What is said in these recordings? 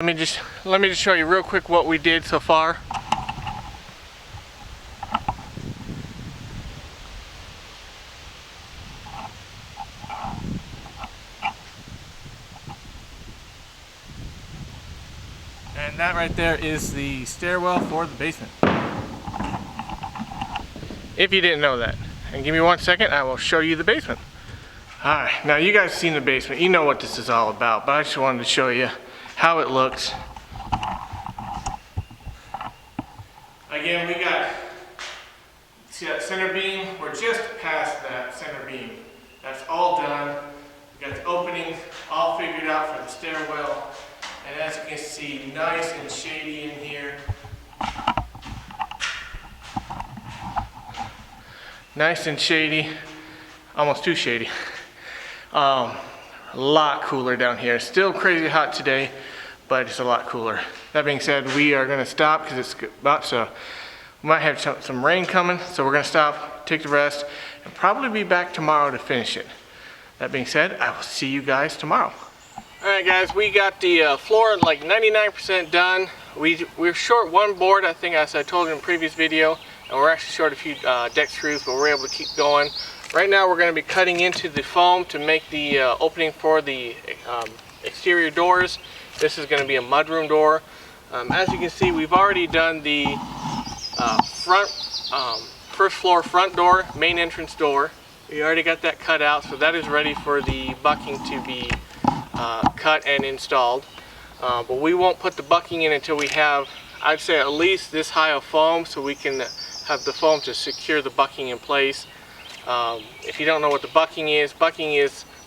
Let me just show you real quick what we did so far. And that right there is the stairwell for the basement. If you didn't know that. And give me 1 second, I will show you the basement. Alright, now you guys have seen the basement. You know what this is all about, but I just wanted to show you how it looks. Again, we got, see that center beam? We're just past that center beam. That's all done. We got the openings all figured out for the stairwell. And as you can see, nice and shady in here. Nice and shady. Almost too shady. A lot cooler down here. Still crazy hot today, but it's a lot cooler. That being said, we are going to stop because it's about to, we might have some rain coming, so we're going to stop, take the rest, and probably be back tomorrow to finish it. That being said, I will see you guys tomorrow. Alright guys, we got the floor like 99% done. We're short one board, I think, as I told you in the previous video, and we're actually short a few deck screws, but we're able to keep going. Right now we're going to be cutting into the foam to make the opening for the exterior doors. This is going to be a mudroom door. As you can see, we've already done the first floor front door, main entrance door. We already got that cut out, so that is ready for the bucking to be cut and installed. But we won't put the bucking in until we have, I'd say, at least this high of foam, so we can have the foam to secure the bucking in place. If you don't know what the bucking is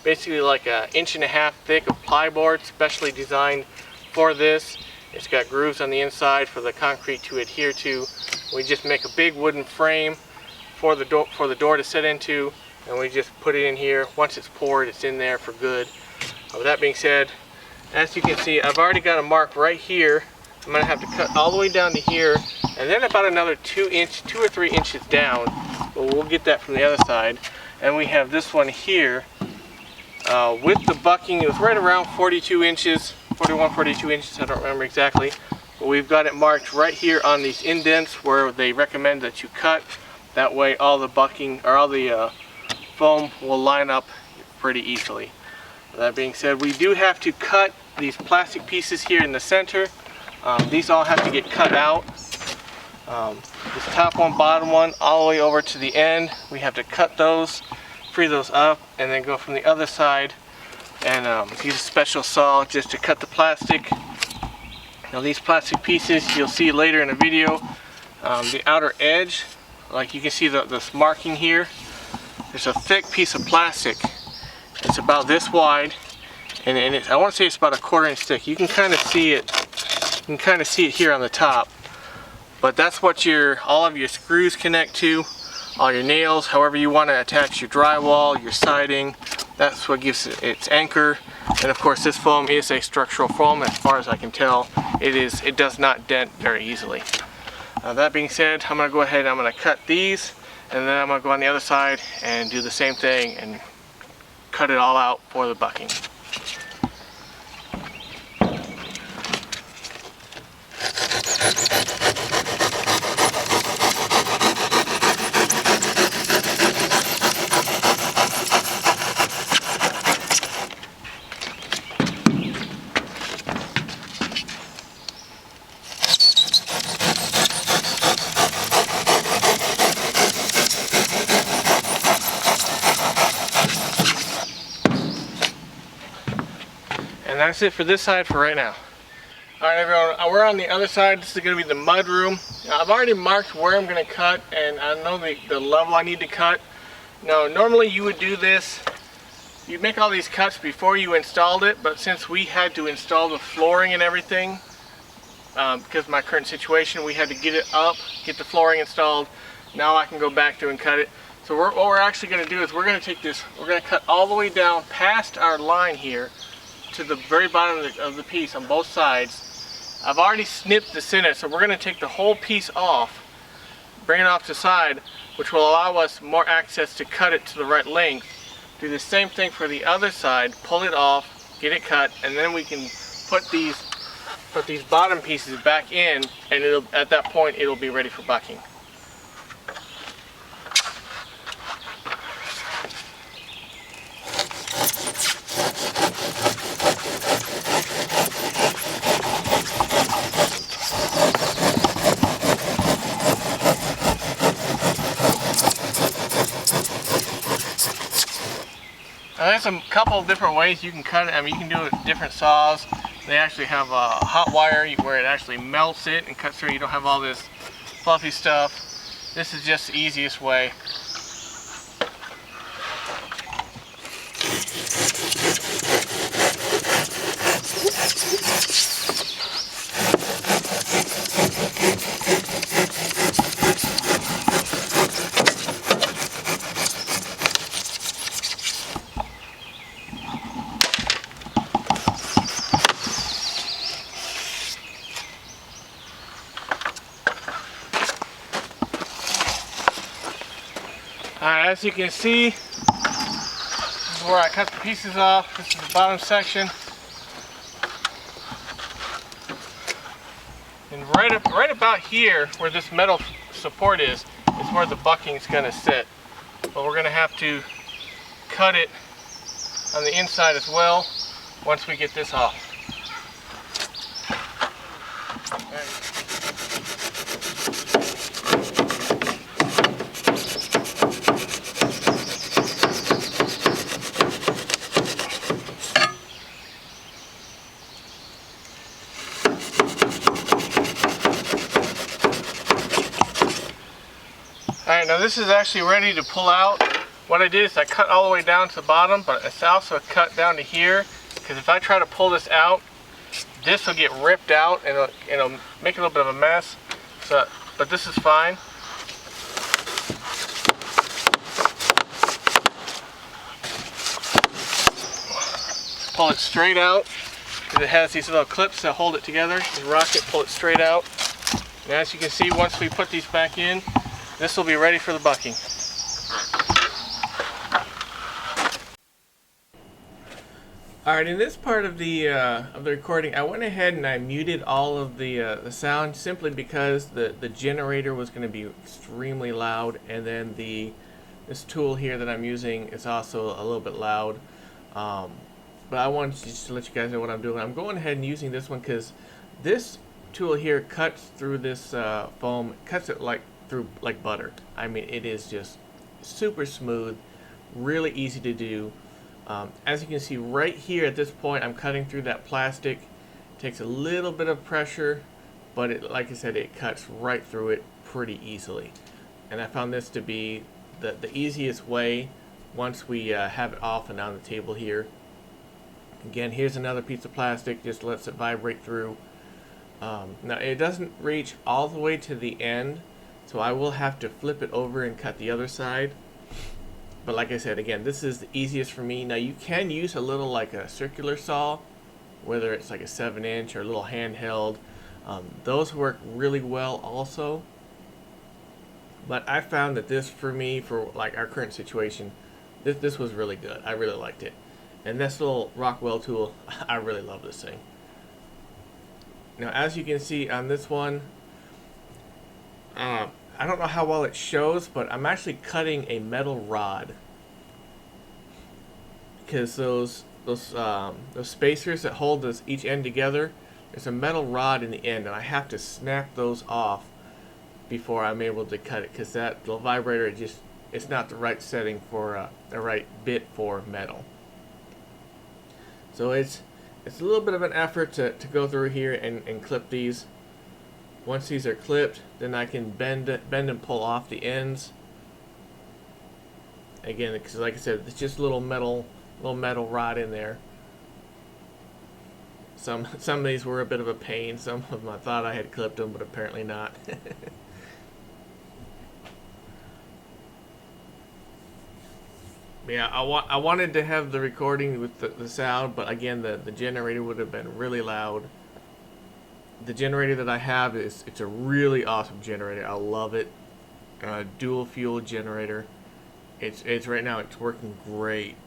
basically like an 1.5 inch thick of plyboard, specially designed for this. It's got grooves on the inside for the concrete to adhere to. We just make a big wooden frame for the door to set into, and we just put it in here. Once it's poured, it's in there for good. With that being said, as you can see, I've already got a mark right here. I'm going to have to cut all the way down to here, and then about another 2 or 3 inches down. But we'll get that from the other side. And we have this one here with the bucking. It was right around 42 inches, 41, 42 inches, I don't remember exactly. But we've got it marked right here on these indents where they recommend that you cut. That way all the bucking, or all the foam will line up pretty easily. That being said, we do have to cut these plastic pieces here in the center. These all have to get cut out. This top one, bottom one, all the way over to the end. We have to cut those, free those up, and then go from the other side and use a special saw just to cut the plastic. Now these plastic pieces, you'll see later in the video, the outer edge, like you can see this marking here, there's a thick piece of plastic. It's about this wide, and I want to say it's about a 1/4 inch thick. You can kind of see it. You can kind of see it here on the top. But that's what all of your screws connect to, all your nails, however you want to attach your drywall, your siding. That's what gives it its anchor. And of course, this foam is a structural foam, as far as I can tell. It does not dent very easily. That being said, I'm going to go ahead and I'm going to cut these, and then I'm going to go on the other side and do the same thing and cut it all out for the bucking. And that's it for this side for right now. Alright everyone, we're on the other side. This is going to be the mud room. Now, I've already marked where I'm going to cut, and I know the level I need to cut. Now normally you would do this, you'd make all these cuts before you installed it, but since we had to install the flooring and everything, because of my current situation, we had to get it up, get the flooring installed. Now I can go back through and cut it. So what we're actually going to do is we're going to take this, we're going to cut all the way down past our line here to the very bottom of the piece on both sides. I've already snipped the center, so we're going to take the whole piece off, bring it off to the side, which will allow us more access to cut it to the right length. Do the same thing for the other side, pull it off, get it cut, and then we can put these put these bottom pieces back in, and at that point it'll be ready for bucking. Now, there's a couple of different ways you can cut it. I mean, you can do it with different saws. They actually have a hot wire where it actually melts it and cuts through. You don't have all this fluffy stuff. This is just the easiest way. Alright, as you can see, this is where I cut the pieces off. This is the bottom section. And right about here, where this metal support is where the bucking is going to sit. But we're going to have to cut it on the inside as well once we get this off. Alright, now this is actually ready to pull out. What I did is I cut all the way down to the bottom, but it's also cut down to here, because if I try to pull this out, this will get ripped out and it'll make a little bit of a mess. So, but this is fine. Pull it straight out, because it has these little clips that hold it together. You rock it, pull it straight out. And as you can see, once we put these back in, this will be ready for the bucking. Alright, in this part of the recording, I went ahead and I muted all of the sound simply because the generator was going to be extremely loud, and then this tool here that I'm using is also a little bit loud. But I wanted just to let you guys know what I'm doing. I'm going ahead and using this one because this tool here cuts through this foam, cuts it through like butter. I mean, it is just super smooth, really easy to do. As you can see right here at this point, I'm cutting through that plastic. It takes a little bit of pressure, but like I said, it cuts right through it pretty easily. And I found this to be the easiest way once we have it off and on the table here. Again, here's another piece of plastic, just lets it vibrate through. Now it doesn't reach all the way to the end, so I will have to flip it over and cut the other side. But like I said, again, this is the easiest for me. Now you can use a little like a circular saw, whether it's like a 7-inch or a little handheld. Those work really well also. But I found that this, for me, for like our current situation, this was really good. I really liked it. And this little Rockwell tool, I really love this thing. Now as you can see on this one, I don't know how well it shows, but I'm actually cutting a metal rod, because those spacers that hold each end together, there's a metal rod in the end, and I have to snap those off before I'm able to cut it, because the vibrator it's not the right setting for the right bit for metal. So it's a little bit of an effort to go through here and clip these. Once these are clipped, then I can bend and pull off the ends. Again, because like I said, it's just a little metal rod in there. Some of these were a bit of a pain. Some of them I thought I had clipped them, but apparently not. Yeah, I wanted to have the recording with the sound, but again, the generator would have been really loud. The generator that I have it's a really awesome generator. I love it. Dual fuel generator. It's right now it's working great,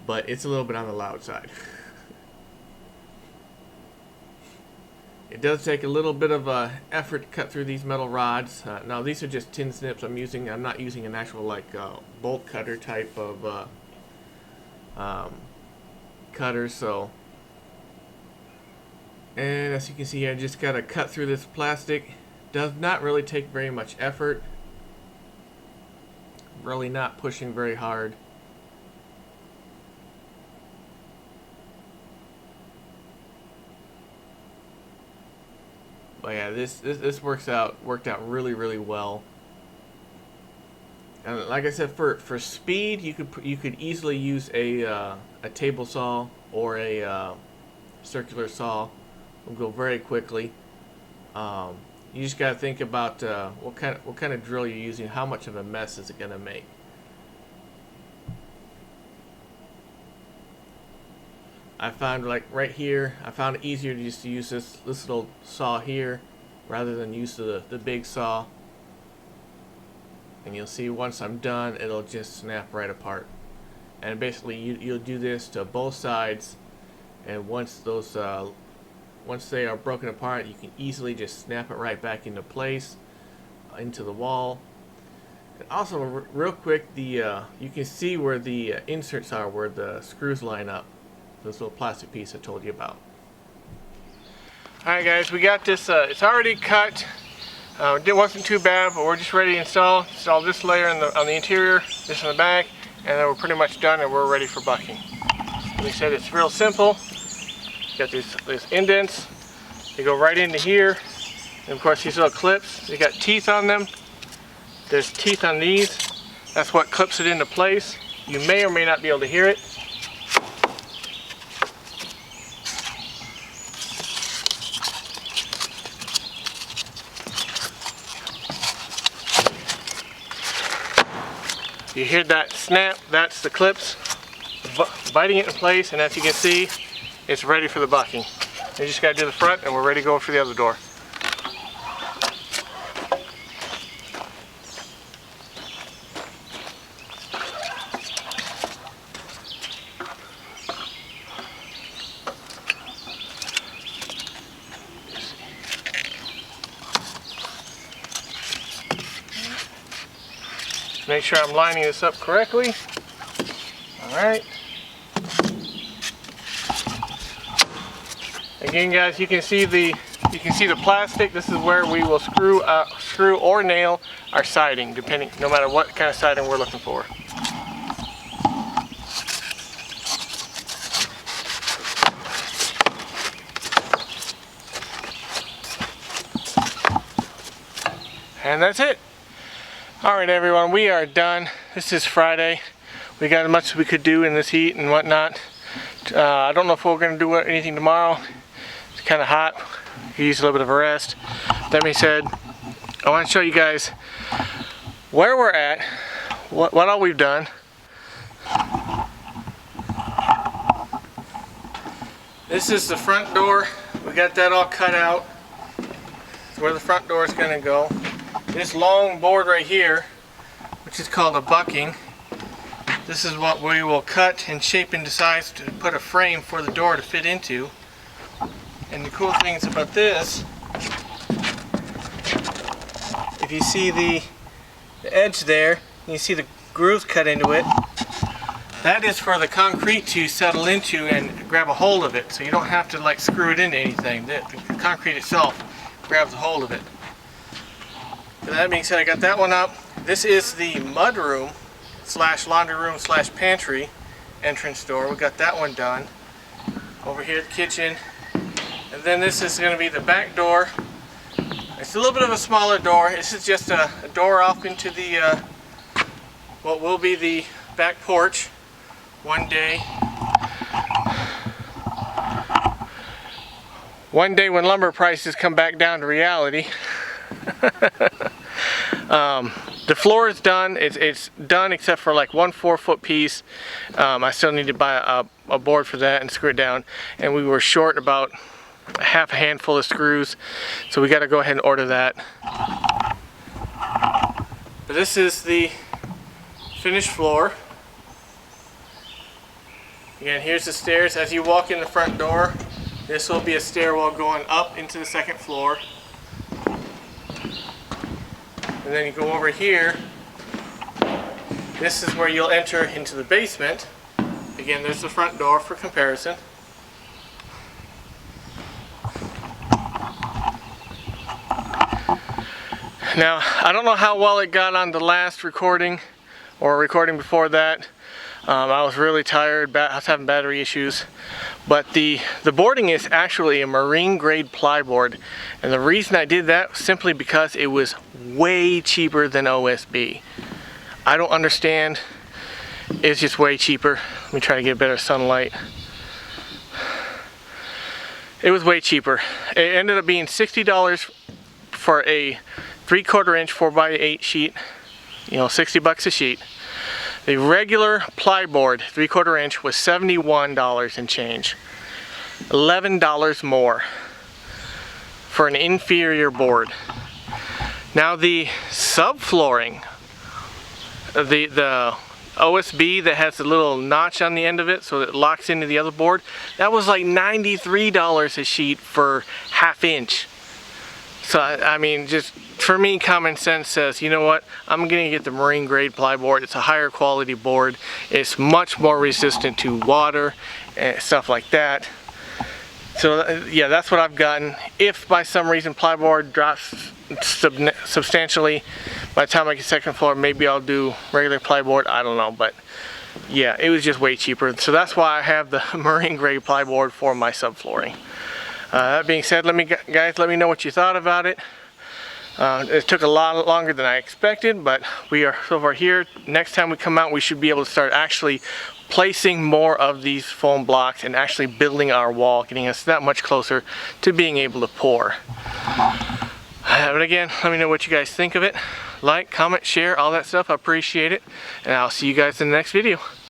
but it's a little bit on the loud side. It does take a little bit of effort to cut through these metal rods. Now these are just tin snips I'm not using an actual like bolt cutter type of cutter. So, and as you can see, I just gotta cut through this plastic. Does not really take very much effort. Really not pushing very hard. But yeah, this worked out really well. And like I said, for speed, you could easily use a table saw or a circular saw. It'll go very quickly. You just gotta think about what kind of drill you're using. How much of a mess is it gonna make? I found like right here, I found it easier to just use this little saw here rather than use the big saw. And you'll see once I'm done, it'll just snap right apart. And basically you'll do this to both sides, and once they are broken apart, you can easily just snap it right back into place, into the wall. And also real quick, you can see where the inserts are, where the screws line up. This little plastic piece I told you about. Alright guys, we got this, it's already cut. It wasn't too bad, but we're just ready to install this layer on the interior, this on the back, and then we're pretty much done and we're ready for bucking. Like I said, it's real simple. You got these indents, they go right into here, and of course these little clips, they got teeth on them. There's teeth on these. That's what clips it into place. You may or may not be able to hear it. You hear that snap, that's the clips biting it in place, and as you can see, it's ready for the bucking. You just gotta do the front and we're ready to go for the other door. Make sure I'm lining this up correctly. Alright. Again guys, you can see the plastic. This is where we will screw or nail our siding, no matter what kind of siding we're looking for. And that's it. Alright everyone, we are done. This is Friday. We got as much as we could do in this heat and whatnot. I don't know if we're going to do anything tomorrow. It's kind of hot. We use a little bit of a rest. That being said, I want to show you guys where we're at, what all we've done. This is the front door. We got that all cut out. It's where the front door is going to go. This long board right here, which is called a bucking, this is what we will cut and shape into size to put a frame for the door to fit into. And the cool things about this, if you see the edge there, you see the grooves cut into it, that is for the concrete to settle into and grab a hold of it, so you don't have to like screw it into anything. The concrete itself grabs a hold of it. With that being said, I got that one up. This is the mud room / laundry room / pantry entrance door. We got that one done. Over here at the kitchen. And then this is going to be the back door. It's a little bit of a smaller door. This is just a door off into the what will be the back porch one day. One day when lumber prices come back down to reality. The floor is done. It's done except for like one 4-foot piece. I still need to buy a board for that and screw it down. And we were short about a handful of screws, so we got to go ahead and order that. But this is the finished floor. Again, here's the stairs. As you walk in the front door, This will be a stairwell going up into the second floor. And then you go over here. This is where you'll enter into the basement. Again, there's the front door for comparison. Now, I don't know how well it got on the last recording or recording before that. I was really tired, I was having battery issues. But the boarding is actually a marine grade plyboard. And the reason I did that was simply because it was way cheaper than OSB. I don't understand. It's just way cheaper. Let me try to get better sunlight. It was way cheaper. It ended up being $60 for a 3/4 inch 4x8 sheet. You know, 60 bucks a sheet. The regular plyboard 3/4 inch was $71 and change. $11 more for an inferior board. Now the subflooring, the OSB that has a little notch on the end of it so that it locks into the other board, that was like $93 a sheet for 1/2 inch. So I mean, just for me, common sense says, you know what, I'm gonna get the marine grade plyboard. It's a higher quality board. It's much more resistant to water and stuff like that. So yeah, that's what I've gotten. If by some reason plyboard drops substantially by the time I get second floor, maybe I'll do regular plyboard. I don't know, but yeah, it was just way cheaper. So that's why I have the marine grade plyboard for my subflooring. That being said, guys, let me know what you thought about it. It took a lot longer than I expected, but we are so far here. Next time we come out, we should be able to start actually placing more of these foam blocks and actually building our wall, getting us that much closer to being able to pour. But again, let me know what you guys think of it. Like, comment, share, all that stuff. I appreciate it. And I'll see you guys in the next video.